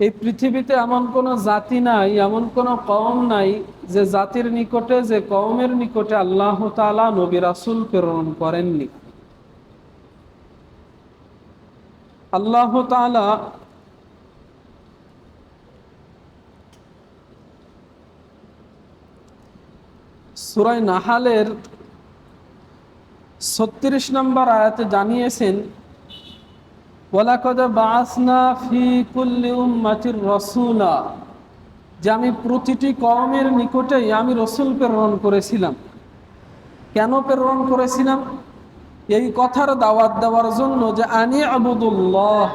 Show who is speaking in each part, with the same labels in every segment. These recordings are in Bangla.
Speaker 1: এই পৃথিবীতে এমন কোনো জাতি নাই, এমন কোনো কওম নাই যে জাতির নিকটে, যে কওমের নিকটে আল্লাহ তাআলা নবী রাসূল প্রেরণ করেননি। আল্লাহ তাআলা সূরা নাহালের ৩৬ নম্বর আয়াতে জানিয়েছেন, ওয়ালাকাদ বাআসনা ফি কুল্লি উম্মাতির রাসূলা, যে আমি প্রতিটি কওমের নিকটেই আমি রসুল প্রেরণ করেছিলাম। কেন প্রেরণ করেছিলাম? এই কথার দাওয়াত দেওয়ার জন্য যে আনি আবুদুল্লাহ,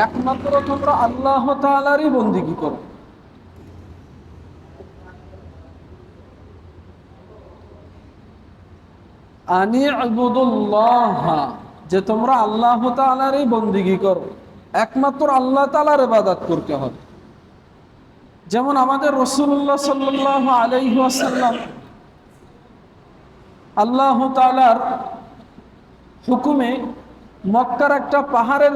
Speaker 1: একমাত্র তোমরা আল্লাহ তাআলারই বন্দেগী করো। আনি আবুদুল্লাহ, যে তোমরা আল্লাহ তাআলারই বন্দেগী করো, একমাত্র আল্লাহ তাআলার ইবাদত করতে হবে। যেমন আমাদের রাসূলুল্লাহ সাল্লাল্লাহু আলাইহি ওয়াসাল্লাম আল্লাহ তাআলার হুকুমে মক্কার একটা পাহাড়ের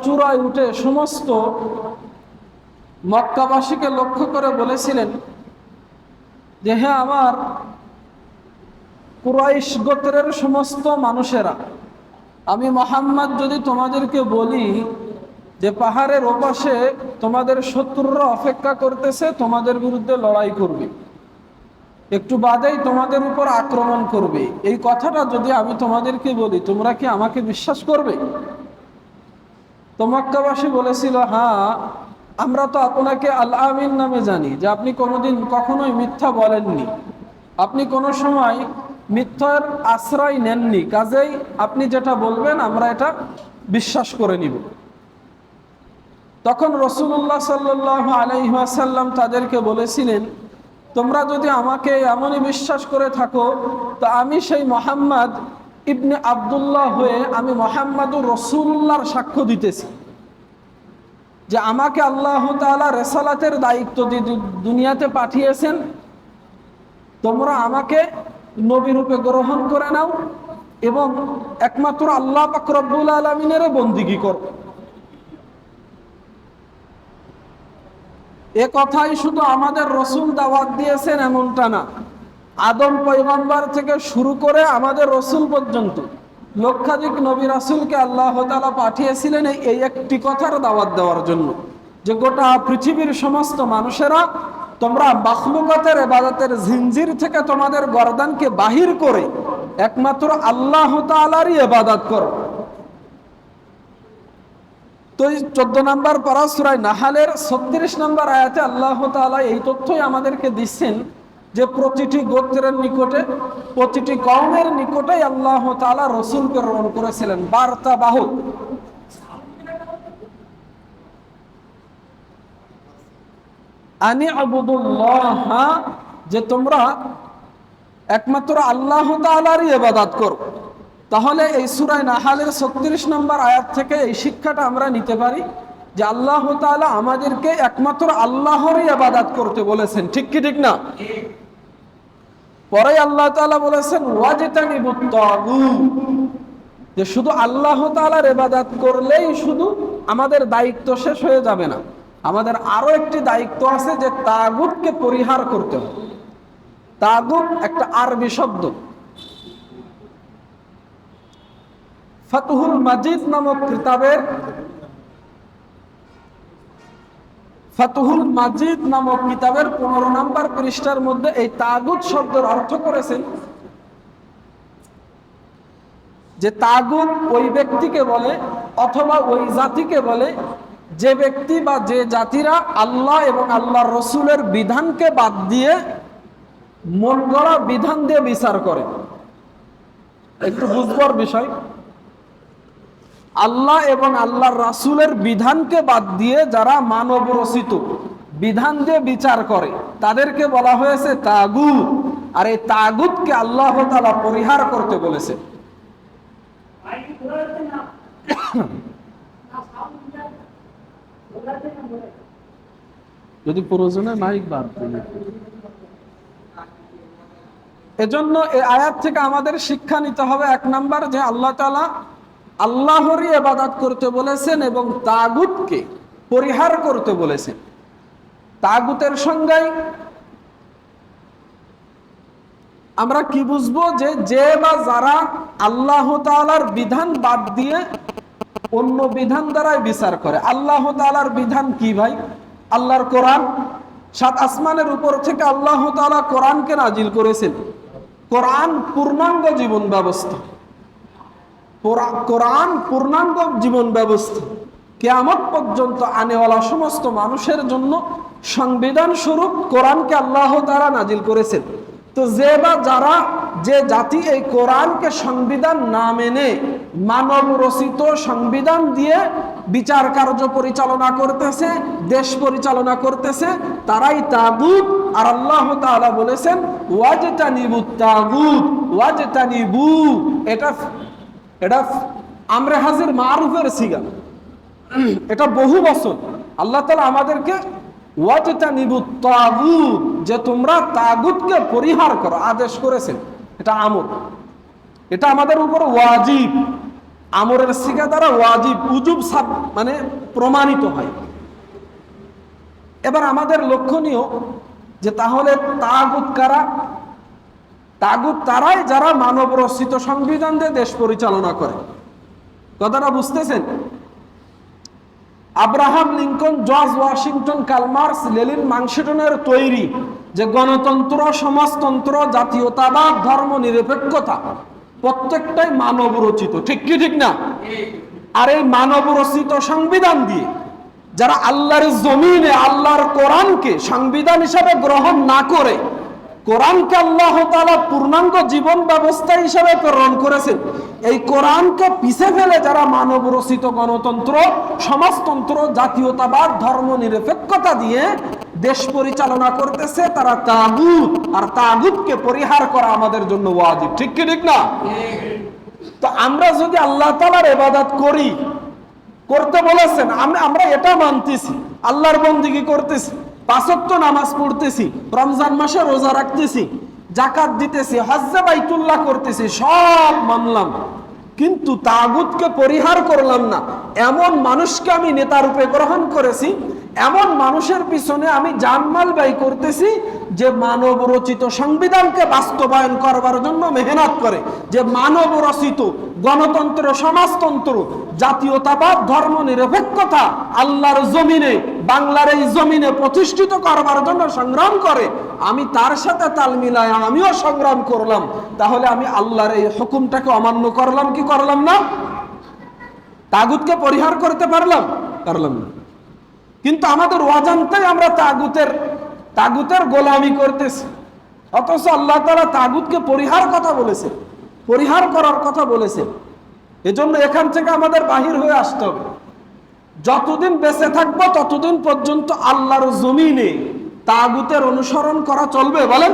Speaker 1: চূড়ায় উঠে সমস্ত মক্কাবাসীকে লক্ষ্য করে বলেছিলেন যে, হে আমার কুরাইশ গোত্রের সমস্ত মানুষেরা, আমি মুহাম্মদ যদি তোমাদেরকে বলি যে পাহাড়ের ওপাশে তোমাদের শত্রুরা অপেক্ষা করতেছে, তোমাদের বিরুদ্ধে লড়াই করবে, একটু বাদেই তোমাদের উপর আক্রমণ করবে, এই কথাটা যদি আমি তোমাদেরকে বলি, তোমরা কি আমাকে বিশ্বাস করবে? তো মক্কাবাসী বলেছিল, হ্যাঁ, আমরা তো আপনাকে আল আমিন নামে জানি, যে আপনি কখনোই মিথ্যা বলেননি, আপনি কোনো সময় মিথ্যার আশ্রয় নেননি, কাজেই আপনি যেটা বলবেন আমরা এটা বিশ্বাস করে নিব। তখন রাসূলুল্লাহ সাল্লাল্লাহু আলাইহি ওয়াসাল্লাম তাদেরকে বলেছিলেন, তোমরা যদি আমাকে এমনই বিশ্বাস করে থাকো, তো আমি সেই মুহাম্মদ ইবনে আব্দুল্লাহ হয়ে আমি মুহাম্মাদুর রাসূলুল্লাহর সাক্ষ্য দিতেছি যে আমাকে আল্লাহ তাআলা রিসালাতের দায়িত্ব দিয়ে দুনিয়াতে পাঠিয়েছেন, তোমরা আমাকে নবী রূপে গ্রহণ করে নাও এবং একমাত্র আল্লাহ পাক রব্বুল আলামিনের বন্দেগী করো। এ কথাই শুধু আমাদের রসুল দাওয়াত দিয়েছেন এমনটা না, আদম পয়গম্বর থেকে শুরু করে আমাদের রসুল পর্যন্ত লক্ষাধিক নবী রাসূলকে আল্লাহ তাআলা পাঠিয়েছিলেন এই একটি কথার দাওয়াত দেওয়ার জন্য, যে গোটা পৃথিবীর সমস্ত মানুষেরা তোমরা মাখলুকাতের ইবাদতের জিনজির থেকে তোমাদের গর্দানকে বাহির করে একমাত্র আল্লাহ তাআলারই ইবাদত করো। তো 14 নম্বর পারা সূরা নাহালের 36 নম্বর আয়াতে আল্লাহ তাআলা এই তথ্যই আমাদেরকে দিচ্ছেন যে প্রতিটি গোত্রের নিকটে, প্রতিটি কওমের নিকটেই আল্লাহ তাআলা রাসূল প্রেরণ করেছিলেন, বার্তা বাহক। আনি আবুদুল্লাহ, যে তোমরা একমাত্র আল্লাহ তাআলারই ইবাদত করো। তাহলে এই সূরা নাহালের 36 নম্বর আয়াত থেকে এই শিক্ষাটা আমরা নিতে পারি যে আল্লাহ তাআলা আমাদেরকে একমাত্র আল্লাহরই ইবাদত করতে বলেছেন, ঠিক কি ঠিক না? পরে আল্লাহ তাআলা বলেছেন ওয়াজতানিবুত তাগুত, যে শুধু আল্লাহ তাআলার ইবাদত করলেই শুধু আমাদের দায়িত্ব শেষ হয়ে যাবে না, আমাদের আরো একটি দায়িত্ব আছে, যে তাগুতকে পরিহার করতে হবে। তাগুত একটা আরবি শব্দ। ফাতহুল মাজিদ নামক কিতাবের 15 নম্বর পৃষ্ঠার মধ্যে এই তাগুত শব্দের অর্থ করেছেন যে তাগুত ওই ব্যক্তিকে বলে অথবা ওই জাতিকে বলে যে ব্যক্তি বা যে জাতিরা আল্লাহ এবং আল্লাহর রসুলের বিধানকে বাদ দিয়ে মন গড়া বিধান দিয়ে বিচার করে। একটু বুঝবার বিষয়, আল্লাহ এবং আল্লাহর রাসূলের বিধানকে বাদ দিয়ে যারা মানব রচিত বিধান দিয়ে বিচার করে তাদেরকে বলা হয়েছে তাগুত। আর এই তাগুতকে আল্লাহ তাআলা পরিহার করতে বলেছে। যদি প্রয়োজনে মাইক বাদ দিন। এজন্য এই আয়াত থেকে আমাদের শিক্ষা নিতে হবে, 1 নাম্বার, যে আল্লাহ তাআলা আল্লাহরই ইবাদত করতে বলেছেন এবং তাগুতকে পরিহার করতে বলেছেন। তাগুতের সংজ্ঞায় আমরা কি বুঝবো? যে বা যারা আল্লাহ তাআলার বিধান বাদ দিয়ে অন্য বিধান দ্বারাই বিচার করে। আল্লাহ তাআলার বিধান কি ভাই? আল্লাহর কোরআন। 7 আসমানের উপর থেকে আল্লাহ তাআলা কোরআনকে নাজিল করেছেন। কোরআন পূর্ণাঙ্গ জীবন ব্যবস্থা। কোরআন পূর্ণাঙ্গ জীবন ব্যবস্থা, কিয়ামত পর্যন্ত আনেওয়ালা সমস্ত মানুষের জন্য সংবিধান স্বরূপ কোরআনকে আল্লাহ তাআলা নাজিল করেছেন। তো যে জাতি এই কোরআনকে সংবিধান না মেনে মানব রচিত সংবিধান দিয়ে বিচার কার্য পরিচালনা করতেছে, দেশ পরিচালনা করতেছে, তারাই তাগুত। আর আল্লাহ তাআলা বলেছেন ওয়াজতানিবুত তাগুত ওয়াজতানিবু। এটা আমরে হাজির মারুফের সিগা। এটা বহু বছর আল্লাহ তাআলা আমাদেরকে ওয়াজতানিবুত তাগুত, যে তোমরা তাগুতকে পরিহার করো, আদেশ করেছেন। এটা আমর, এটা আমাদের উপর ওয়াজিব। আমরের সিগা দ্বারা ওয়াজিব, উজুব মানে প্রমাণিত হয়। এবার আমাদের লক্ষণীয় যে তাহলে তাগুত কারা? তাগুত তারাই যারা মানব রচিত সংবিধান দিয়ে দেশ পরিচালনা করে। কথাটা বুঝতেছেন? Abraham Lincoln, George Washington, Karl Marx, Lenin, মাংসেটনের তৈরি যে গণতন্ত্র, সমাজতন্ত্র, জাতীয়তাবাদ, ধর্ম নিরপেক্ষতা, প্রত্যেকটাই মানব রচিত। ঠিক কি ঠিক না? আর এই মানব রচিত সংবিধান দিয়ে যারা আল্লাহর জমিনে আল্লাহর কোরআনকে সংবিধান হিসাবে গ্রহণ না করে, কোরআনকে আল্লাহ তাআলা পূর্ণাঙ্গ জীবন ব্যবস্থা হিসাবে প্রেরণ করেছেন, এই কোরআনকে পিছে ফেলে যারা মানব রচিত গণতন্ত্র, সমাজতন্ত্র, জাতীয়তাবাদ, ধর্ম নিরপেক্ষতা দিয়ে দেশ পরিচালনা করতেছে, তারা তাগুত। আর তাগুতকে পরিহার করা আমাদের জন্য ওয়াজিব। ঠিক কি ঠিক না? তো আমরা যদি আল্লাহ তাআলার ইবাদত করি, করতে বলেছেন, আমরা এটা মানতেছি, আল্লাহর বন্দেগী করতেছি, 5 ওয়াক্ত নামাজ পড়তেছি, রমজান মাসে রোজা রাখতেছি, যাকাত দিতেছি, হজ্জে বাইতুল্লাহ করতেছি, সব মানলাম, কিন্তু তাগুতকে পরিহার করলাম না। এমন মানুষকে আমি নেতা রূপে গ্রহণ করেছি, এমন মানুষের পিছনে আমি জানমাল ব্যয় করতেছি যে মানব রচিত সংবিধানকে বাস্তবায়ন করবার জন্য মেহনত করে, যে মানব রচিত গণতন্ত্র, সমাজতন্ত্র, জাতীয়তাবাদ, ধর্ম নিরপেক্ষতা আল্লাহর জমিনে, বাংলার এই জমিনে প্রতিষ্ঠিত করবার জন্য সংগ্রাম করে। আমি তার সাথে তাল মিলায় আমিও সংগ্রাম করলাম, তাহলে আমি আল্লাহর এই হুকুমটাকে অমান্য করলাম কি করলাম না? তাগুতকে পরিহার করতে পারলাম না। কিন্তু আমাদের অজান্তেই আমরা তাগুতের গোলামি করতেছি। অথচ আল্লাহ তাআলা তাগুতকে পরিহার করার কথা বলেছেন। এজন্য এখান থেকে আমাদের বাহির হয়ে আসতে হবে। যতদিন বেঁচে থাকবো ততদিন পর্যন্ত আল্লাহর জমিনে তাগুতের অনুসরণ করা চলবে, বলেন?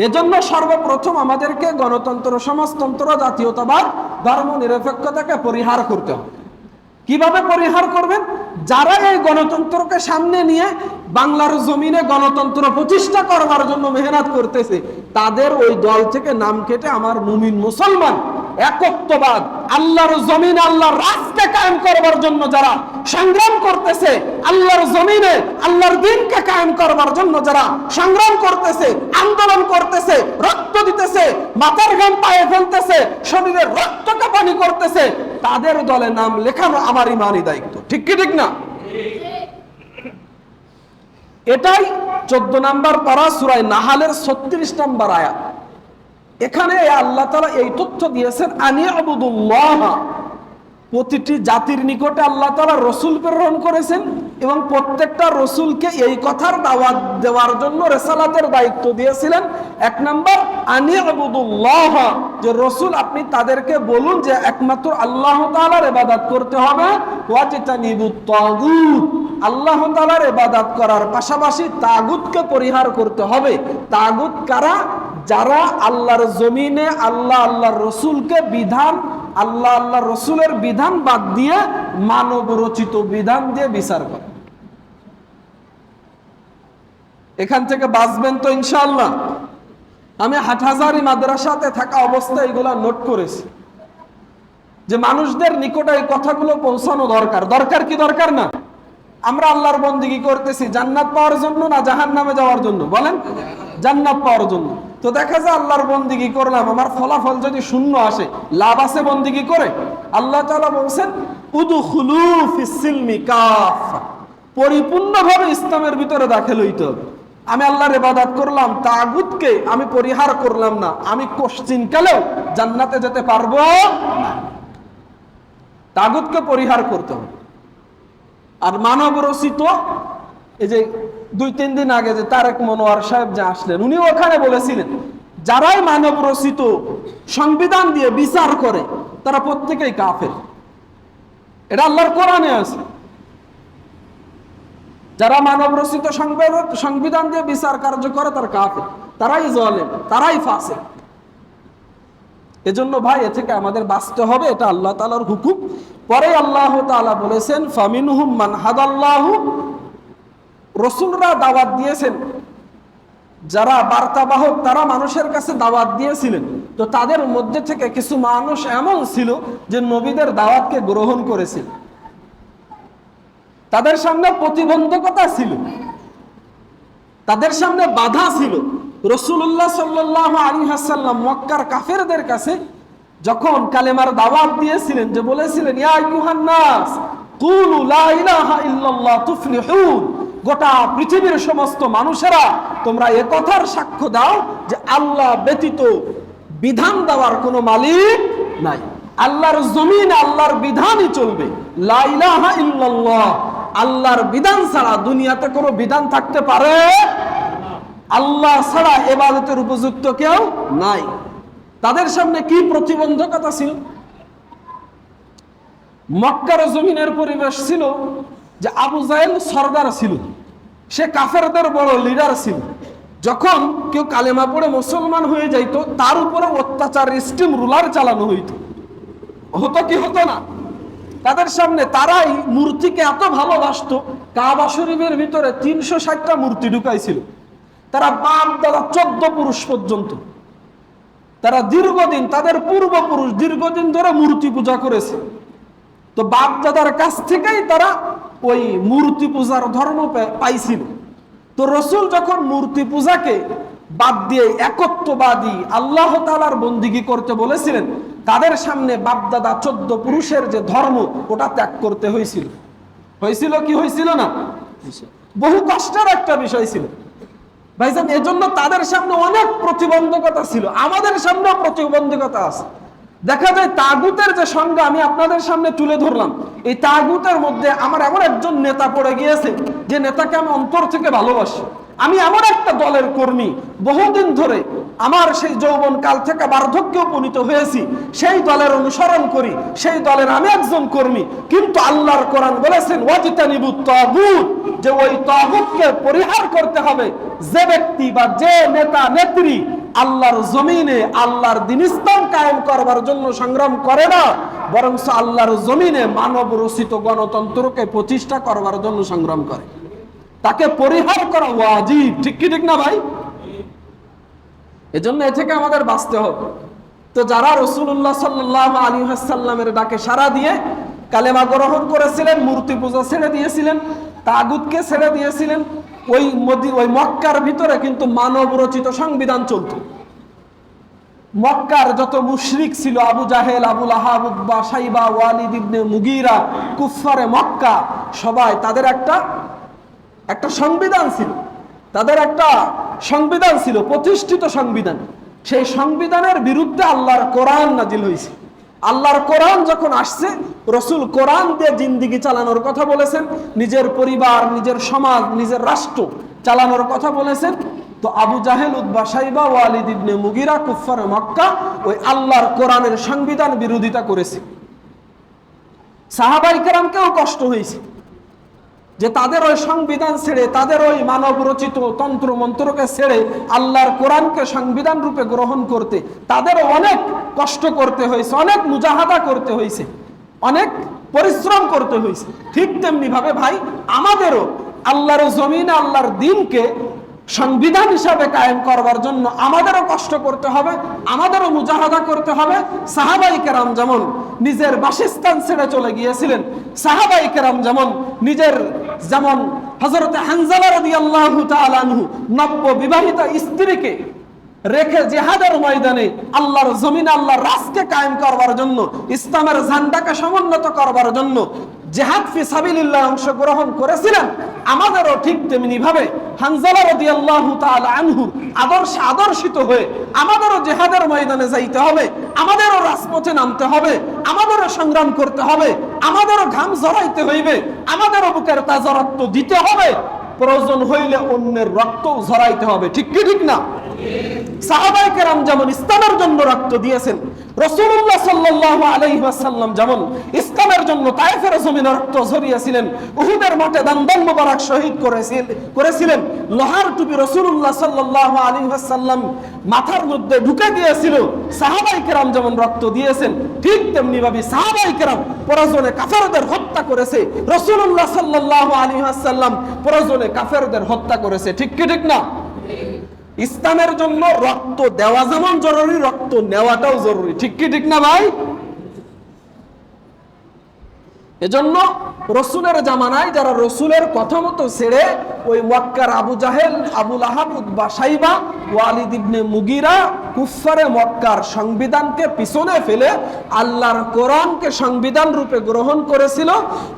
Speaker 1: এজন্য সর্বপ্রথম আমাদেরকে গণতন্ত্র, সমাজতন্ত্র, জাতীয়তাবাদ, ধর্ম নিরপেক্ষতাকে পরিহার করতে হবে। কিভাবে পরিহার করবেন? যারা এই গণতন্ত্রকে সামনে নিয়ে বাংলার জমিনে গণতন্ত্র প্রতিষ্ঠা করবার জন্য মেহনত করতেছে, তাদের ওই দল থেকে নাম কেটে আমার মুমিন মুসলমান, একত্ববাদ, আল্লাহর জমিনে আল্লাহর রাজকে কায়েম করবার জন্য যারা সংগ্রাম করতেছে, আল্লাহর জমিনে আল্লাহর দ্বীনকে কায়েম করবার জন্য যারা সংগ্রাম করতেছে, আন্দোলন করতেছে, রক্ত দিতেছে, মাথার ঘাম পায়ে ফেলতেছে, শরীরের রক্তকে পানি করতেছে, তাদের দলে নাম লেখানো আমার ইমানি দায়িত্ব। ঠিক কি ঠিক না? এটাই 14 নম্বর পারা সূরা নাহালের 36 নম্বর আয়াত। এখানে আল্লাহ তাআলা এই তথ্য দিয়েছেন, আনি আবুদুল্লাহ। প্রতিটি জাতির নিকটে আল্লাহ তাআলা রাসূল প্রেরণ করেছেন এবং প্রত্যেকটা রাসূলকে এই কথার দাওয়াত দেওয়ার জন্য রিসালাতের দায়িত্ব দিয়েছিলেন। 1 নম্বর আনি আবুদুল্লাহ, যে রাসূল আপনি তাদেরকে বলুন যে একমাত্র আল্লাহ তাআলার ইবাদত করতে হবে, ওয়াজতানিবুত তাগুত, আল্লাহ তাআলার ইবাদত করার পাশাপাশি তাগুতকে পরিহার করতে হবে। তাগুত কারা? যারা আল্লাহর জমিনে আল্লাহর রসুলকে বিধান, আল্লাহর রসুলের বিধান বাদ দিয়ে মানব রচিত বিধান দিয়ে বিচার করে। এখান থেকে বাঁচবেন তো ইনশাআল্লাহ? আমি হাটহাজারী মাদ্রাসাতে থাকা অবস্থায় এগুলা নোট করেছি যে মানুষদের নিকটে এই কথাগুলো পৌঁছানো দরকার। দরকার কি দরকার না? আমরা আল্লাহর বন্দেগী করতেছি জান্নাত পাওয়ার জন্য না জাহান্নামে যাওয়ার জন্য? বলেন, জান্নাত পাওয়ার জন্য। তো দেখা যায় আল্লাহর বন্দেগী করলাম, আমার ফলাফল যদি শূন্য আসে, লাভ আছে বন্দেগী করে? আল্লাহ তাআলা বলছেন উদখুলু ফিস সিলমি কাফা, পরিপূর্ণভাবে ইসলামের ভিতরে দাখিল হইতে হবে। আমি আল্লাহর ইবাদত করলাম, তাগুতকে আমি পরিহার করলাম না, আমি কোশ্চিন কালেও জান্নাতে যেতে পারবো না। তাগুতকে পরিহার করতে হবে। আর মানব রচিত, এই যে 2-3 দিন আগে যে তারেক মনোয়ার সাহেব যে আসলেন, উনি ওখানে বলেছিলেন যারাই মানব রচিত সংবিধান দিয়ে বিচার করে তারা প্রত্যেকেই কাফের। এটা আল্লাহর কোরআনে আছে। যারা মানব রচিত সংবিধান দিয়ে বিচার কার্য করে তারা কাফের, তারাই জালেম, তারাই ফাসিক। এজন্য ভাই এ থেকে আমাদের বাঁচতে হবে, এটা আল্লাহ তাআলার হুকুম। পরে আল্লাহ তাআলা বলেছেন ফামিনহুম মান হাদাল্লাহু, রাসূলরা দাওয়াত দিয়েছেন, যারা বার্তাবাহক তারা মানুষের কাছে দাওয়াত দিয়েছিলেন। তো তাদের মধ্যে থেকে কিছু মানুষ এমন ছিল যে নবীদের দাওয়াতকে গ্রহণ করেছিল। তাদের সামনে প্রতিবন্ধকতা ছিল, তাদের সামনে বাধা ছিল। রাসূলুল্লাহ সাল্লাল্লাহু আলাইহি ওয়াসাল্লাম মক্কার কাফেরদের কাছে যখন কালেমার দাওয়াত দিয়েছিলেন, যে বলেছিলেন ইয়া আইয়ুহান নাস কুলু লা ইলাহা ইল্লাল্লাহ তুফলিহুন, গোটা পৃথিবীর সমস্ত মানুষেরা তোমরা এ কথার সাক্ষ্য দাও যে আল্লাহ ব্যতীত বিধান দেওয়ার কোনো মালিক নাই, আল্লাহর জমিনে আল্লাহর বিধানই চলবে। লা ইলাহা ইল্লাল্লাহ, আল্লাহর বিধান ছাড়া দুনিয়াতে কোনো বিধান থাকতে পারে? আল্লাহ ছাড়া ইবাদতের উপযুক্ত কেউ নাই। তাদের সামনে কি প্রতিবন্ধকতা ছিল? মক্কার জমিনের পরিবেশ ছিল যে আবু জাহেল সরদার ছিল, সে কাফেরদের বড় লিডার ছিল। যখন কেউ কালেমা পড়ে মুসলমান হয়ে যাইতো, তার উপরে অত্যাচার স্টিম রুলার চালানো হইতো। হতো কি হতো না? তাদের সামনে তারাই মূর্তিকে এত ভালোবাসতো, কাবা শরীফের ভিতরে 360টা মূর্তি ঢুকাইছিল। তারা বাপ দাদা 14 পুরুষ পর্যন্ত, তারা দীর্ঘদিন, তাদের পূর্বপুরুষ দীর্ঘদিন ধরে মূর্তি পূজা করেছে। তো বাপ দাদার কাছ থেকেই তারা ওই মূর্তি পূজার ধর্ম পাইছিল। তো রাসূল যখন মূর্তি পূজাকে বাদ দিয়ে একত্ববাদী আল্লাহ তাআলার বন্দেগী করতে বলেছিলেন, তাদের সামনে বাপদাদা 14 পুরুষের যে ধর্ম ওটা ত্যাগ করতে হয়েছিল। হয়েছিল কি হয়েছিল না? বহু কষ্টের একটা বিষয় ছিল ভাইজান। এজন্য তাদের সামনে অনেক প্রতিবন্ধকতা ছিল, আমাদের সামনেও প্রতিবন্ধকতা আছে। দেখা যায় তাগুতের যে সংজ্ঞা আমি আপনাদের সামনে তুলে ধরলাম, এই তাগুতের মধ্যে আমার এমন একজন নেতা পড়ে গিয়েছে যে নেতাকে আমি অন্তর থেকে ভালোবাসি। আমি এমন একটা দলের কর্মী, বহুদিন ধরে আমার সেই যৌবন কাল থেকে বার্ধক্যে উপনীত হয়েছি, সেই দলের অনুসরণ করি, সেই দলের আমি একজন কর্মী। কিন্তু আল্লাহর কোরআন বলেছেন ওয়াজতানিবুত তাগুত, যে ওই তাগুতকে পরিহার করতে হবে। যে ব্যক্তি বা যে নেতা নেত্রী আল্লাহর জমিনে আল্লাহর দ্বীন ইসলাম কায়েম করবার জন্য সংগ্রাম করে না, বরং আল্লাহর জমিনে মানব রচিত গণতন্ত্রকে প্রতিষ্ঠা করবার জন্য সংগ্রাম করে, তাকে পরিহার করা ওয়াজিব। ঠিক কি ঠিক না ভাই? এজন্য এ থেকে আমাদের বাঁচতে হবে। তো যারা রাসূলুল্লাহ সাল্লাল্লাহু আলাইহি ওয়াসাল্লামের ডাকে সাড়া দিয়ে কালেমা গ্রহণ করেছিলেন, মূর্তি পূজা ছেড়ে দিয়েছিলেন, তাগুতকে ছেড়ে দিয়েছিলেন, ওই মক্কার ভিতরে কিন্তু মানব রচিত সংবিধান চলত। মক্কার যত মুশরিক ছিল, আবু জাহেল, আবু লাহাব, উতবা, শাইবা, ওয়ালিদ ইবনে মুগীরা, কুফফারে মক্কা, সবাই তাদের একটা সংবিধান ছিল, তাদের একটা সংবিধান ছিল, প্রতিষ্ঠিত সংবিধান। সেই সংবিধানের বিরুদ্ধে আল্লাহর কোরআন নাজিল হয়েছে। আল্লাহর কোরআন যখন আসছে, রাসূল কোরআন দিয়ে জিন্দেগি চালানোর কথা বলেছেন, নিজের পরিবার, নিজের সমাজ, নিজের রাষ্ট্র চালানোর কথা বলেছেন। তো আবু জাহেল, উতবা, শাইবা, ওয়ালিদ ইবনে মুগীরা, কুফফারে মক্কা ওই আল্লাহর কোরআনের সংবিধান বিরোধিতা করেছে। সাহাবায়ে কেরামকেও কষ্ট হয়েছে যে তাদের ওই সংবিধান ছেড়ে, তাদের ওই মানব রচিত তন্ত্র মন্ত্রকে ছেড়ে আল্লাহর কোরআনকে সংবিধান রূপে গ্রহণ করতে তাদেরও অনেক কষ্ট করতে হয়েছে, অনেক মুজাহাদা করতে হয়েছে, অনেক পরিশ্রম করতে হয়েছে। ঠিক তেমনি ভাবে ভাই আমাদেরও আল্লাহর জমিনে আল্লাহর দ্বীনকে সংবিধান হিসাবে কায়েম করবার জন্য আমাদেরও কষ্ট করতে হবে, আমাদেরও মুজাহাদা করতে হবে। সাহাবায়ে কেরাম যেমন নিজের বাসস্থান ছেড়ে চলে গিয়েছিলেন, সাহাবায়ে কেরাম যেমন নিজের যেমন হযরত হানজালা রাদিয়াল্লাহু তাআলা আনহু নব্য বিবাহিতা স্ত্রীকে রেখে জিহাদের ময়দানে আল্লাহর জমিনে আল্লাহর রাজকে কায়েম করবার জন্য, ইসলামের ঝান্ডাকে সমুন্নত করবার জন্য জিহাদ ফি সাবিলিল্লাহ অংশগ্রহণ করেছিলেন। আমাদেরও ঠিক তেমনি ভাবে হানজালা রাদিয়াল্লাহু তাআলা আনহু আদর্শিত হয়ে আমাদেরও জিহাদের ময়দানে যাইতে হবে, আমাদেরও রাজপথে নামতে হবে, আমাদেরও সংগ্রাম করতে হবে, আমাদেরও ঘাম ঝরাইতে হইবে, আমাদেরও বুকের তাজা রক্ত দিতে হবে, প্রয়োজন হইলে অন্যের রক্তও ঝরাইতে হবে। ঠিক কি ঠিক না? সাহাবায়ে কেরাম যেমন ইসলামের জন্য রক্ত দিয়েছেন, রাসূলুল্লাহ সাল্লাল্লাহু আলাইহি ওয়াসাল্লাম যেমন ইসলামের জন্য তায়েফের জমিনে রক্ত ঝরিয়েছিলেন, উহুদের মাঠে দান্দান মোবারক শহীদ করেছিলেন, লোহার টুপি রাসূলুল্লাহ সাল্লাল্লাহু আলাইহি ওয়াসাল্লাম মাথার মধ্যে ঢুকে দিয়েছিল, সাহাবায়ে কেরাম যেমন রক্ত দিয়েছেন, ঠিক তেমনি ভাবে সাহাবায়ে কেরাম প্রয়োজনে কাফেরদের হত্যা করেছে, রাসূলুল্লাহ সাল্লাল্লাহু আলাইহি ওয়াসাল্লাম প্রয়োজনে কাফেরদের হত্যা করেছে। ঠিক কি ঠিক না? ইসলামের জন্য রক্ত দেওয়া যেমন জরুরি, রক্ত নেওয়াটাও জরুরি। ঠিক কি ঠিক না ভাই? এজন্য রসুলের জামানায় যারা রসুলের কথা মতো ছেড়ে ওই মক্কার আবু জাহেল, আবু লাহাব, উতবা, শাইবা, ওয়ালিদ ইবনে মুগিরা, কুফফারে মক্কার সংবিধানকে পিছনে ফেলে আল্লাহর কোরআনকে সংবিধান রূপে গ্রহণ করেছিল।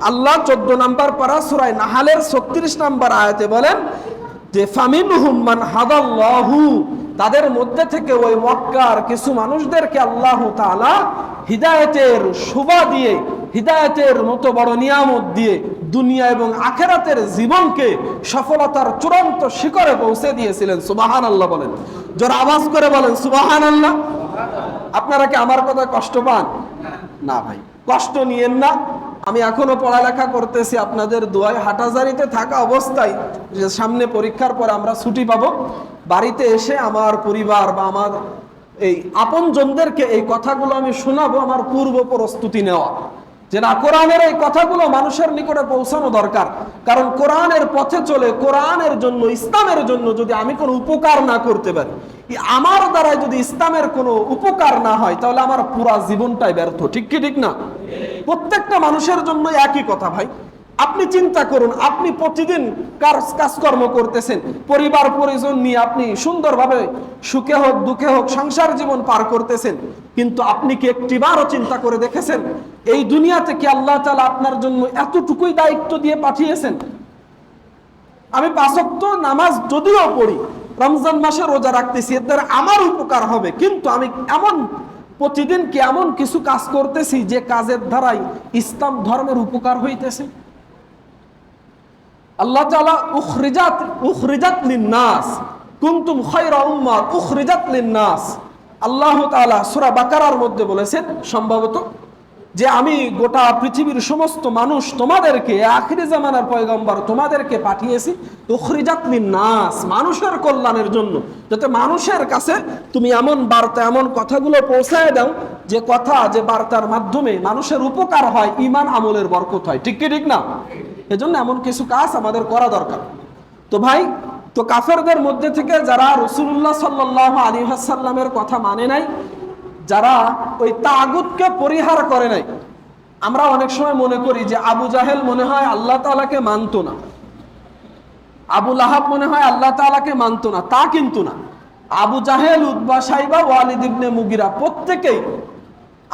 Speaker 1: আল্লাহ 14 নম্বর পারা সূরা নাহালের 36 নম্বর আয়াতে বলেন যে ফামিনহুম মান হাদাল্লাহু, তাদের মধ্যে থেকে ওই মক্কার কিছু মানুষদেরকে আল্লাহ তাআলা হিদায়াতের শোভা দিয়ে, হিদায়াতের মতো বড় নিয়ামত দিয়ে দুনিয়া এবং আখিরাতের জীবনকে সফলতার চূড়ান্ত শিখরে পৌঁছে দিয়েছিলেন। সুবহানাল্লাহ বলেন, জোরে আওয়াজ করে বলেন সুবহানাল্লাহ। আপনারা কি আমার কথা কষ্ট পান? না ভাই, কষ্ট নিয়েন না। আমি এখনো পড়ালেখা করতেছি, আপনাদের দোয়ায় হাটাজারিতে থাকা অবস্থায় যে সামনে পরীক্ষার পর আমরা ছুটি পাবো, বাড়িতে এসে আমার পরিবার বা আমার এই আপনজনদেরকে এই কথাগুলো আমি শোনাবো, আমার পূর্ব প্রস্তুতি নেওয়া যে না, কোরআনের এই কথাগুলো মানুষের নিকটে পৌঁছানো দরকার। কারণ কোরআনের পথে চলে, কোরআনের জন্য, ইসলামের জন্য যদি আমি কোনো উপকার না করতে পারি, আমার দ্বারা যদি ইসলামের কোনো উপকার না হয়, তাহলে আমার পুরা জীবনটাই ব্যর্থ। ঠিক কি ঠিক না? প্রত্যেকটা মানুষের জন্য একই কথা ভাই। আপনি চিন্তা করুন, আপনি প্রতিদিন কাজকর্ম করতেছেন, পরিবার পরিজন নিয়ে আপনি সুন্দরভাবে সুখে হোক দুঃখে হোক সংসার জীবন পার করতেছেন, কিন্তু আপনি কি একটিবারও চিন্তা করে দেখেছেন এই দুনিয়াতে কি আল্লাহ তাআলা আপনার জন্য এতটুকুই দায়িত্ব দিয়ে পাঠিয়েছেন? আমি 5 ওয়াক্ত নামাজ যদিও পড়ি, রমজান মাসে রোজা রাখতেছি, এর দ্বারা আমার উপকার হবে, কিন্তু আমি এমন প্রতিদিন কি এমন কিছু কাজ করতেছি যে কাজের দ্বারাই ইসলাম ধর্মের উপকার হইতেছে? আল্লাহ তাআলা উখরিজাত লিন-নাস কুনতুম খায়রা উম্মাহ উখরিজাত লিন-নাস, আল্লাহ তাআলা সূরা বাকারার মধ্যে বলেছেন সম্ভবত যে আমি গোটা পৃথিবীর সমস্ত মানুষ তোমাদেরকে, আখিরি জামানার পয়গম্বর তোমাদেরকে পাঠিয়েছি উখরিজাত লিন-নাস, মানুষের কল্যাণের জন্য, যাতে মানুষের কাছে তুমি এমন বার্তা, এমন কথাগুলো পৌঁছায় দাও যে কথা, যে বার্তার মাধ্যমে মানুষের উপকার হয়, ঈমান আমলের বরকত হয়। ঠিক কি ঠিক না? এজন্য এমন কিছু কাজ আমাদের করা দরকার। তো ভাই, তো কাফেরদের মধ্যে থেকে যারা রাসূলুল্লাহ সাল্লাল্লাহু আলাইহি ওয়াসাল্লামের কথা মানে নাই, যারা ওই তাগুতকে পরিহার করে নাই, আমরা অনেক সময় মনে করি যে আবু জাহেল মনে হয় আল্লাহ তাআলাকে মানতো না, আবু লাহাব মনে হয় আল্লাহ তাআলাকে মানতো না। তা কিন্তু না। আবু জাহেল, উতবা, শাইবা, ওয়ালিদ ইবনে মুগিরা প্রত্যেকেই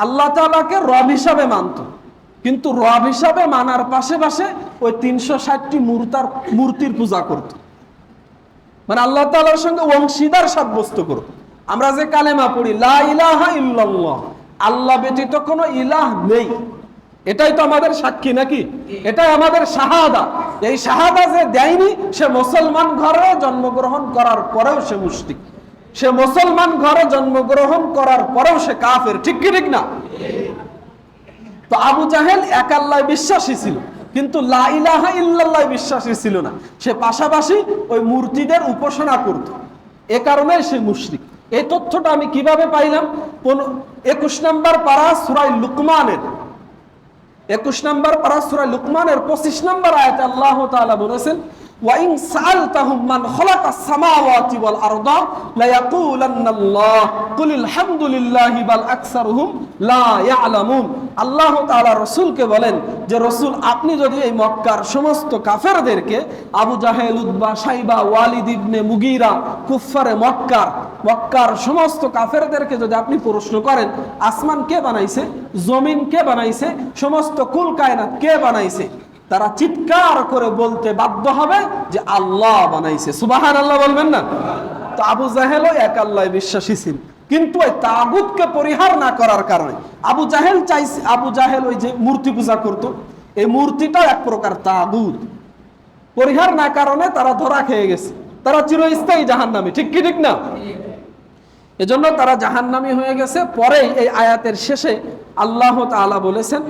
Speaker 1: আল্লাহ তাআলাকে রব হিসাবে মানতো, কিন্তু রব হিসাবে মানার পাশে ওই 360টি মূর্তির পূজা করত, মানে আল্লাহ তাআলার সঙ্গে অংশীদার সাব্যস্ত করত। আমরা যে কালেমা পড়ি লা ইলাহা ইল্লাল্লাহ, আল্লাহ ব্যতীত কোনো ইলাহ নেই, এটাই তো আমাদের সাক্ষী নাকি? এটাই আমাদের শাহাদা। এই শাহাদা যে দেয়নি, সে মুসলমান ঘরে জন্মগ্রহণ করার পরেও সে মুশরিক, সে মুসলমান ঘরে জন্মগ্রহণ করার পরেও সে কাফের। ঠিক কি ঠিক না? তো আবু জাহেল এক আল্লাহ বিশ্বাসী ছিল, কিন্তু লা ইলাহা ইল্লাল্লাহ বিশ্বাসী ছিল না। সে পাশাপাশি ওই মূর্তিদের উপাসনা করত, এ কারণে সে মুশরিক। এই তথ্যটা আমি কিভাবে পাইলাম? 21 নম্বর পারা সূরা লুকমানের 21 নম্বর পারা সূরা লুকমানের 25 নম্বর আয়াতে আল্লাহ তাআলা বলেছেন وإن سألتهم من خلق السماوات والأرض ليقولن الله قل الحمد لله بل أكثرهم لا يعلمون। আল্লাহ তাআলা রাসূলকে বলেন যে রাসূল, আপনি যদি এই মক্কার সমস্ত কাফেরদেরকে, আবু জাহেল, উতবা, শাইবা, ওয়ালিদ ইবনে মুগীরা, কুফারে মক্কার সমস্ত কাফেরদেরকে যদি আপনি প্রশ্ন করেন আসমান কে বানাইছে, জমিন কে বানাইছে, সমস্ত কুল কায়নাত কে বানাইছে, তারা চিৎকার করে বলতে বাধ্য হবে যে আল্লাহ বানাইছে। সুবহানাল্লাহ বলবেন না? তো আবু জাহেলও এক আল্লাহ বিশ্বাসী ছিল, কিন্তু ওই তাগুতকে পরিহার না করার কারণে আবু জাহেল ওই যে মূর্তি পূজা করত, এই মূর্তিটাও এক প্রকার তাগুত, পরিহার না কারণে তারা ধরা খেয়ে গেছে, তারা চিরস্থায়ী জাহান্নামী। ঠিক কি ঠিক না? এজন্য তারা জাহান্নামী হয়ে গেছে। পরে এই আয়াতের শেষে আল্লাহ তাআলা বলেছেন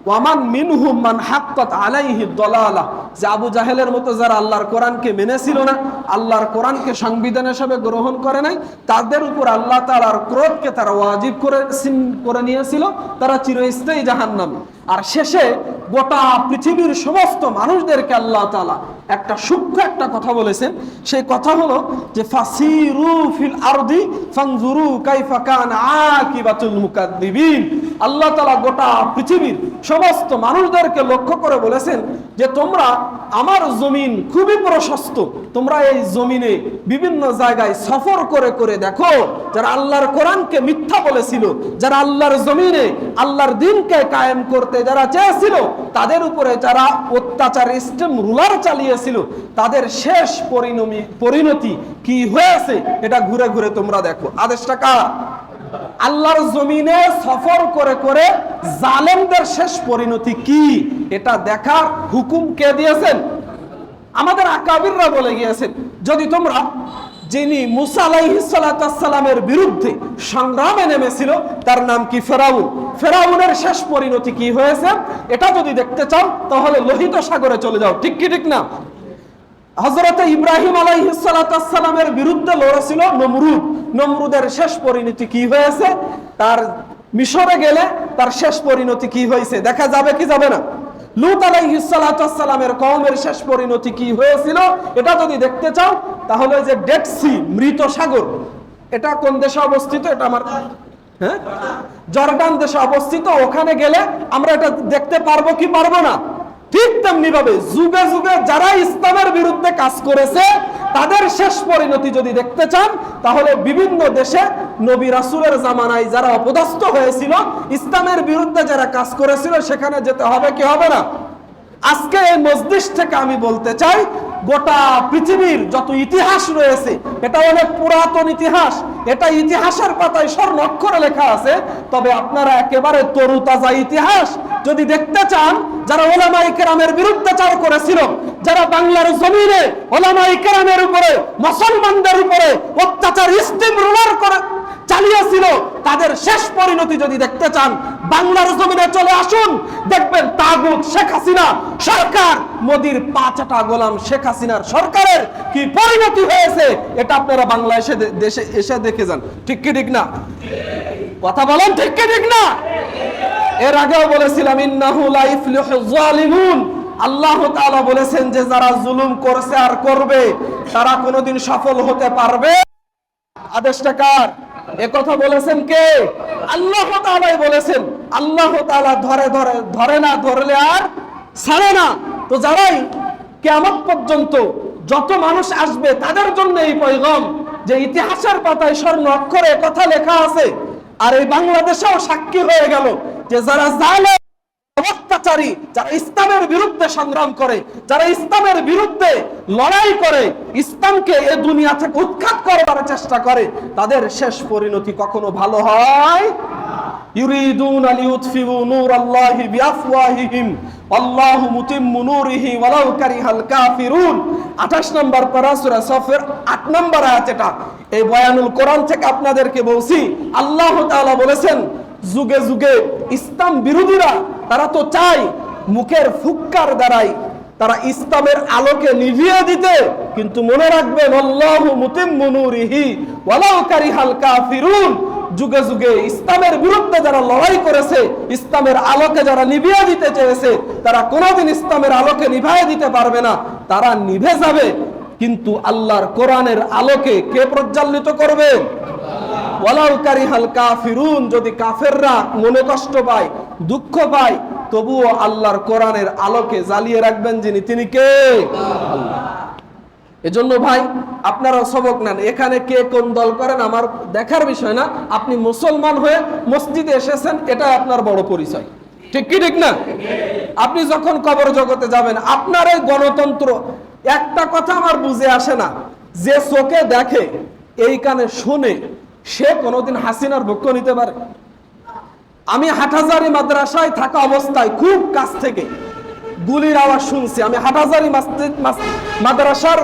Speaker 1: ওয়ামান মিনহুম মান হাক্কাত আলাইহি দালালা, যে আবু জাহেলের মতো যারা আল্লাহর কোরআনকে মেনেছিল না, আল্লাহর কোরআনকে সংবিধান হিসেবে গ্রহণ করে নাই, তাদের উপর আল্লাহ তাআলার ক্রোধকে তারা ওয়াজিব করে নিয়েছিল, তারা চিরস্থায়ী জাহান্নামী। আর শেষে গোটা পৃথিবীর সমস্ত মানুষদেরকে আল্লাহ তাআলা একটা সূক্ষ্ম একটা কথা বলেছেন। সেই কথা হলো যে ফাসিরু ফিল আরদি ফানজুরু কাইফা কানা আকিবাতুল মুকাদ্দিবিন। আল্লাহ তাআলা গোটা পৃথিবীর সমস্ত মানুষদেরকে লক্ষ্য করে বলেছেন যে তোমরা আমার জমিন খুবই প্রশস্ত, তোমরা এই জমিনে বিভিন্ন জায়গায় সফর করে করে দেখো, যারা আল্লাহর কোরআনকে মিথ্যা বলেছিল, যারা আল্লাহর জমিনে আল্লাহর দ্বীনকে কায়েম করতে যারা চেয়েছিল, তাদের উপরে যারা অত্যাচার স্টেম রুলার চালিয়েছিল, তাদের শেষ পরিণতি কি হয়েছে এটা ঘুরে ঘুরে তোমরা দেখো। আদেশটা কার? আল্লাহর জমিনে সফর করে করে জালেমদের শেষ পরিণতি কি এটা দেখার হুকুম কে দিয়েছেন? আমাদের আকাবিররা বলে গিয়েছেন, যদি তোমরা যিনি মুসা আলাইহিস সালামের বিরুদ্ধে সংগ্রামে নেমেছিল তার নাম কি? ফেরাউন। ফেরাউনের শেষ পরিণতি কি হয়েছে এটা যদি দেখতে চাও তাহলে লোহিত সাগরে চলে যাও। ঠিক কি ঠিক না? হযরত ইব্রাহিম আলাইহিস সালামের বিরুদ্ধে লড়েছিল নমরুদ, নমরুদের শেষ পরিণতি কি হয়েছে? তার মিশরে গেলে তার শেষ পরিণতি কি হয়েছে দেখা যাবে কি যাবে না? লূত আলাইহিস সালামের কওমের শেষ পরিণতি কি হয়েছিল এটা যদি দেখতে চাও তাহলে যে ডেড সি, মৃত সাগর, এটা কোন দেশে অবস্থিত? এটা আমার জর্ডান দেশে অবস্থিত। ওখানে গেলে আমরা এটা দেখতে পারবো কি পারবো না? ঠিক তেমনি ভাবে যুগে যুগে যারা ইসলামের বিরুদ্ধে কাজ করেছে তাদের শেষ পরিণতি যদি দেখতে চান তাহলে বিভিন্ন দেশে নবী রাসূলের জামানায় যারা অপদস্থ হয়েছিল, ইসলামের বিরুদ্ধে যারা কাজ করেছিল, সেখানে যেতে হবে কি হবে না? আজকে এই মজলিস থেকে আমি বলতে চাই, গোটা পৃথিবীর যত ইতিহাস রয়েছে এটা অনেক পুরাতন ইতিহাস, এটা ইতিহাসের পাতায় স্বর্ণ অক্ষরে লেখা আছে। তবে আপনারা একেবারে তরুতাজা ইতিহাস যদি দেখতে চান, যারা ওলামায়ে কেরামের বিরুদ্ধাচার করেছিল, যারা বাংলার জমিনে ওলামায়ে কেরামের উপরে, মুসলমানদের উপরে অত্যাচার স্টিম রোলার করে চালিয়েছিল, তাদের শেষ পরিণতি যদি দেখতে চান বাংলার জমিনে চলে আসুন। দেখবেন তাগুত শেখ হাসিনা সরকার, মোদির পাঁচটা গোলাম শেখ হাসিনার সরকারের কি পরিণতি হয়েছে এটা আপনারা বাংলাদেশে দেশে এসে দেখে যান। ঠিক কি ঠিক না? কথা বলেন, ঠিক কি ঠিক না? এর আগেও বলেছিলাম ইন্নাহু লা ইফলিহুজ জালিমুন, আল্লাহ তাআলা বলেছেন যে যারা জুলুম করছে আর করবে তারা কোনোদিন সফল হতে পারবে। আদেশটা কার? একথা বলেছেন কে? আল্লাহ তাআলাই বলেছেন। আল্লাহ তাআলা ধরে না, ধরলে আর ছাড়ে না। তো যারাই কিয়ামত পর্যন্ত যত মানুষ আসবে তাদের জন্য এই পয়গাম যে ইতিহাসের পাতায় স্বর্ণ অক্ষরে কথা লেখা আছে, আর এই বাংলাদেশেও সাক্ষী হয়ে গেল যে যারা জালেম, অত্যাচারী, যারা ইসলামের বিরুদ্ধে সংগ্রাম করে, যারা ইসলামের বিরুদ্ধে লড়াই করে, ইসলামকে এই দুনিয়া থেকে উৎখাত করার চেষ্টা করে, তাদের শেষ পরিণতি কখনো ভালো হয়? ইউরিদুনা লিইউতফিউ নূরাল্লাহি বিআফওয়াহিহিম আল্লাহু মুতিম্মু নূরিহি ওয়ালাউ কারিহাল কাফিরুন। 28 নম্বর পারা সূরা সফের 8 নম্বর আয়াত। এটা এই বয়ানুল কোরআন থেকে আপনাদেরকে বলছি। আল্লাহ তাআলা বলেছেন যুগে যুগে ইসলাম বিরোধীরা তারা তো চায় মুখের ফুৎকার দ্বারাই তারা ইসলামের আলোকে নিভিয়ে দিতে, কিন্তু মনে রাখবেন আল্লাহু মুতিম্মু নূরিহি ওয়ালাউ কারিহাল কাফিরুন, যুগে যুগে ইসলামের বিরুদ্ধে যারা লড়াই করেছে, ইসলামের আলোকে যারা নিভিয়ে দিতে চেয়েছে, তারা কোনোদিন ইসলামের আলোকে নিভায়ে দিতে পারবে না, তারা নিভে যাবে। কিন্তু আল্লাহর কোরআনের আলোকে কে প্রজ্বলিত করবে? ওয়ালাউ কারিহাল কাফিরুন, যদি কাফেররা মনে কষ্ট পায়, দুঃখ পায়, তবুও আল্লাহর কোরআনের আলোকে জ্বালিয়ে রাখবেন যিনি, তিনি কে? আল্লাহ। এজন্য ভাই আপনারা সবক নেন। এখানে কে কোন দল করেন আমার দেখার বিষয় না। আপনি মুসলমান হয়ে মসজিদে এসেছেন, এটা আপনার বড় পরিচয়, ঠিক কি ঠিক না? আপনি যখন কবর জগতে যাবেন, আপনার এই গণতন্ত্র, একটা কথা আমার বুঝে আসে না, যে চোখে দেখে, এই কানে শুনে, সে কোনোদিন হাসিনার পক্ষ নিতে পারে? আমি হাটহাজারী মাদ্রাসায় থাকা অবস্থায় খুব কাছ থেকে গুলির আওয়াজ শুনছি। আমি হাটহাজারী মাদ্রাসার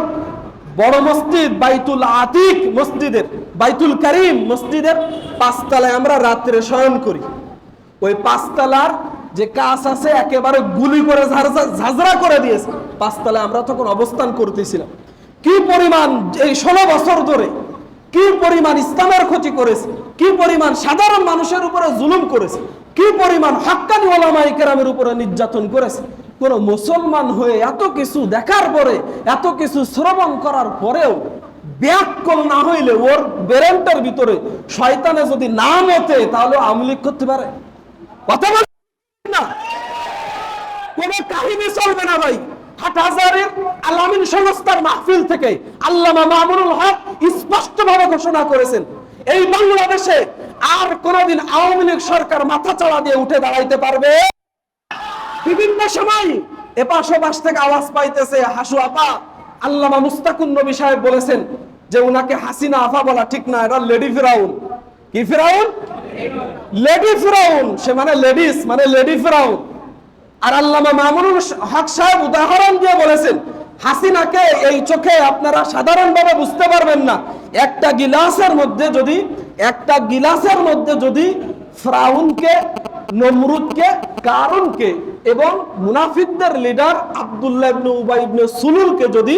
Speaker 1: বড় মসজিদ বাইতুল আতিক মসজিদের, বাইতুল কারিম মসজিদের ৫ তলায় আমরা রাত্রে শয়ন করি। ওই ৫ তলার যে কাজ আছে একেবারে গুলি করে ঝাঁঝরা করে দিয়েছে। ৫ তলায় আমরা তখন অবস্থান করতেছিলাম। কি পরিমাণ এই ১৬ বছর ধরে কি পরিমাণ ইসলামের ক্ষতি করেছে, কি পরিমাণ সাধারণ মানুষের উপরে জুলুম করেছে, কি পরিমাণ হাক্কানি ওলামায়ে কেরামের উপরে নির্যাতন করেছে। কোন মুসলমান হয়ে এত কিছু দেখার পরে, এত কিছু শ্রবণ করার পরেও ব্যাকল না হইলে, ওর ব্রেনটার ভিতরে শয়তানে যদি না মতে, তাহলে আমলিক করতে পারে? কথা বল না, কোন কাহিনী চলবে না ভাই। হাটহাজারীর আলামিন সংস্থার মাহফিল থেকে আল্লামা মামুনুল হক স্পষ্টভাবে ঘোষণা করেছেন, এই বাংলাদেশে আর কোনদিন আওয়ামী লীগ সরকার মাথা চাড়া দিয়ে উঠে দাঁড়াইতে পারবে? বিভিন্ন সময় এপাশ ওপাশ থেকে আওয়াজ পাইতেছে হাসু আপা। আল্লামা মুস্তাকুন নবী সাহেব বলেছেন যে উনাকে হাসিনা আফা বলা ঠিক না, এটা লেডি ফিরাউন। কি ফিরাউন? লেডি ফিরাউন। সে মানে লেডিস, মানে লেডি ফিরাউন। আর আল্লামা মামুনুল হক সাহেব উদাহরণ দিয়ে বলেছেন, হাসিনাকে এই চোখে আপনারা সাধারণভাবে বুঝতে পারবেন না। একটা গিলাসের মধ্যে যদি ফিরাউনকে, নমরুদকে, কারুনকে এবং মুনাফিকদের লিডার আব্দুল্লাহ ইবনে উবাই ইবনে সুলুলকে যদি,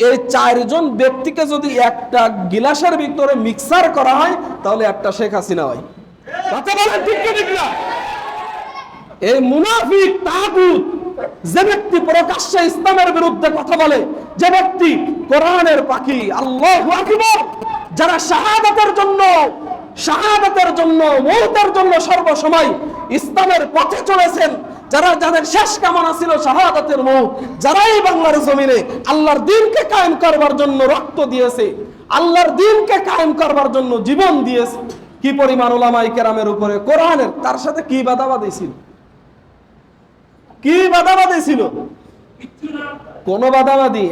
Speaker 1: এই 4 জন ব্যক্তিকে যদি একটা গিলাসের ভিতরে মিক্সার করা হয়, তাহলে একটা শেখ হাসিনা হয়। কথা বলেন ঠিক কি ঠিক না? এই মুনাফিক তাগুত, যে ব্যক্তি প্রকাশ্যে ইসলামের বিরুদ্ধে কথা বলে, যে ব্যক্তি কোরআনের পাখি, আল্লাহু আকবার, যারা শাহাদাতের জন্য মওতের জন্য সর্বসময় ইসলামের পথে চলেছেন, যাদের শেষ কামনা ছিল শাহাদাতের মওত, যারা এই বাংলার জমিনে আল্লাহর দ্বীনকে কায়েম করবার জন্য রক্ত দিয়েছে, আল্লাহর দ্বীনকে কায়েম করবার জন্য জীবন দিয়েছে, কি পরিমাণ উলামায়ে কেরামের উপরে কোরআনের, তার সাথে কি বাদাবাদি ছিল? কি বাদাবাদি ছিল? কোন বাদাবাদি?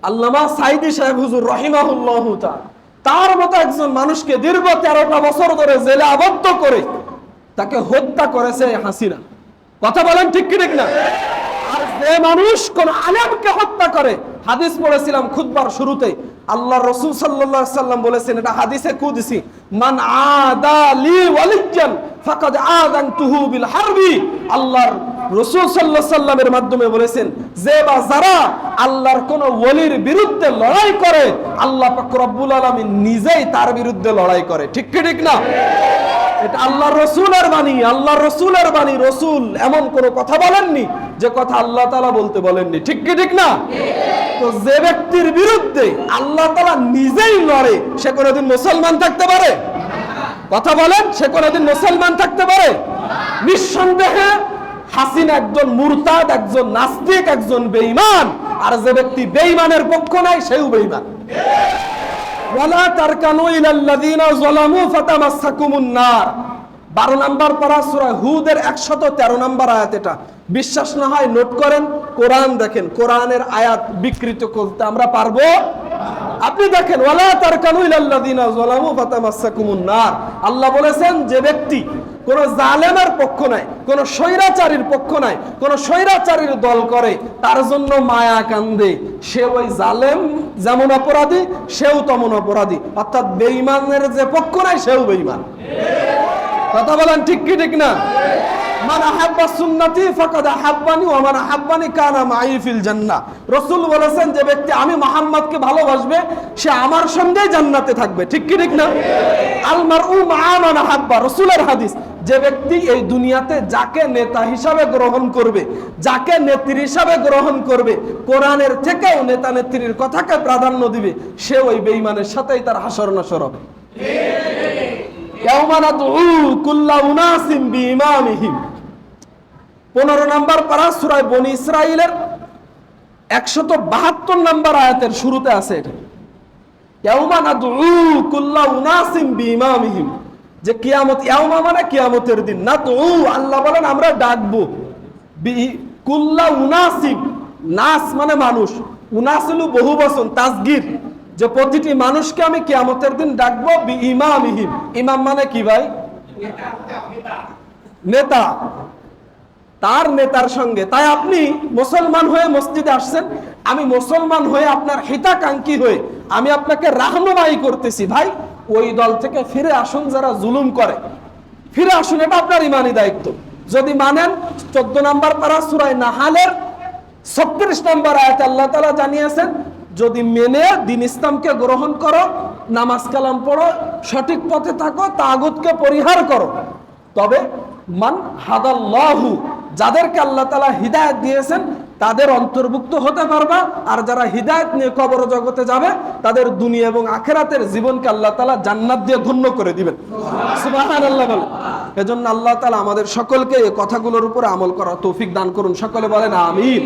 Speaker 1: আল্লামা সাইদি সাহেব হুজুর রাহিমাহুল্লাহু তাআলা, তার মতো একজন মানুষকে দীর্ঘ 13টা বছর ধরে জেলে আবদ্ধ করে তাকে হত্যা করেছে হাসিনা। কথা বলেন ঠিক কি ঠিক না? আর যে মানুষ কোন আলেমকে হত্যা করে, হাদিস পড়েছিলাম খুতবার শুরুতে, আল্লাহর রাসূল সাল্লাল্লাহু আলাইহি সাল্লাম বলেছেন, এটা হাদিসে কুদসি, মান আদা লি ওয়ালিয়ান ফাকাদ আযানতুহু বিল হারবি। আল্লাহর রাসূল সাল্লাল্লাহু আলাইহি সাল্লামের মাধ্যমে বলেছেন, যে বা যারা আল্লাহর কোন ওলির বিরুদ্ধে লড়াই করে, আল্লাহ পাক রব্বুল আলামিন নিজেই তার বিরুদ্ধে লড়াই করে। ঠিক কি ঠিক না? এটা আল্লাহর রাসূলের বাণী, আল্লাহর রাসূলের বাণী। রাসূল এমন কোন কথা বলেননি যে কথা আল্লাহ তাআলা বলতে বলেননি। ঠিক কি ঠিক না? তো যে ব্যক্তির বিরুদ্ধে আল্লাহ তাআলা নিজেই লড়ে, সে কোনদিন মুসলমান থাকতে পারে? কথা বলেন, সে কোনদিন মুসলমান থাকতে পারে? নিঃসন্দেহে হাসিনা একজন মুরতাদ, একজন নাস্তিক, একজন বেঈমান। আর যে ব্যক্তি বেঈমানের পক্ষ নেয়, সেও বেঈমান। ওয়ালা তারকানু ইলাল্লাযিনা যালামু ফাতামাসসাকুমুন নার, 12 নম্বর পারা সূরা হুদের 113 নম্বর আয়াত। এটা বিশ্বাস না হয় নোট করেন, কোরআন দেখেন, কোরআনের আয়াত বিকৃত করতে আমরা পারবো? আপনি দেখেন, ওয়ালা তারকানু ইলাল্লাযিনা যালামু ফাতামাসসাকুমুন নার। আল্লাহ বলেছেন, যে ব্যক্তি কোন জালেমের পক্ষ নাই, কোন স্বৈরাচারীর পক্ষ নাই, কোন স্বৈরাচারীর দল করে, তার জন্য মায়া কান্দে, সে ওই জালেম যেমন অপরাধী, সেও তেমন অপরাধী। অর্থাৎ বেঈমানের যে পক্ষ নাই, সেও বেঈমান। কথা বলেন ঠিক কি ঠিক না? মান আহাব্বা সুন্নতি ফাকাদ আহাব্বানি ওয়া মান আহাব্বানি কানা মাই ফিল জান্নাহ। রাসূল বলেছেন যে ব্যক্তি আমি মুহাম্মদকে ভালোবাসবে সে আমার সঙ্গেই জান্নাতে থাকবে। ঠিক কি ঠিক না? আল মারউ মা মান আহাব্বা, রাসূলের হাদিস। যে ব্যক্তি এই দুনিয়াতে যাকে নেতা হিসাবে গ্রহণ করবে, যাকে নেত্রী হিসাবে গ্রহণ করবে, কোরআনের থেকেও নেতা নেত্রীর কথাকে প্রাধান্য দিবে, সে ওই বেঈমানের সাথেই তার হাসর নাসর হবে। ইয়াওমা নাদউ কুল্লা উনাসিম বিইমামিহিম। 15 নম্বর পারা সূরা বনী ইসরাঈলের 172 নম্বর আয়াতের শুরুতে আছে এটা। ইয়াওমা নাদউ কুল্লা উনাসিম বিইমামিহিম, যে কিয়ামত, ইয়াওমা মানে কিয়ামতের দিন, নাদউ আল্লাহ বলেন আমরা ডাকবো, কুল্লা উনাসিম, নাস মানে মানুষ, উনাস হলো বহুবচন তাসগীর, যে প্রতিটি মানুষকে আমি কিয়ামতের দিন ডাকবো বিইমামিহিম। ইমাম মানে কি ভাই? নেতা, তার নেতার সঙ্গে। তাই আপনি মুসলমান হয়ে মসজিদে আসছেন, আমি মুসলমান হয়ে আপনার হিতাকাঙ্ক্ষী হয়ে আমি আপনাকে রাহনুমাই করতেছি, ভাই ওই দল থেকে ফিরে আসুন যারা জুলুম করে, ফিরে আসুন, এটা আপনার ইমানি দায়িত্ব। যদি মানেন 14 নম্বর পারা সূরা নাহালের 36 নম্বর আয়াতে আল্লাহ তাআলা জানিয়েছেন, যদি মেনে দ্বীন ইসলামকে গ্রহণ করো, নামাজ কালাম পড়ো, সঠিক পথে থাকো, তাগুতকে পরিহার করো, তবে মান হাদাল্লাহু, যাদেরকে আল্লাহ তাআলা হিদায়াত দিয়েছেন তাদের অন্তর্ভুক্ত হতে পারবা। আর যারা হিদায়াত নিয়ে কবর জগতে যাবে তাদের দুনিয়া এবং আখিরাতের জীবনকে আল্লাহ তাআলা জান্নাত দিয়ে ধন্য করে দিবেন। সুবহানাল্লাহ বলেন। এজন্য আল্লাহ তাআলা আমাদের সকলকে এই কথাগুলোর উপরে আমল করার তৌফিক দান করুন। সকলে বলেন আমিন।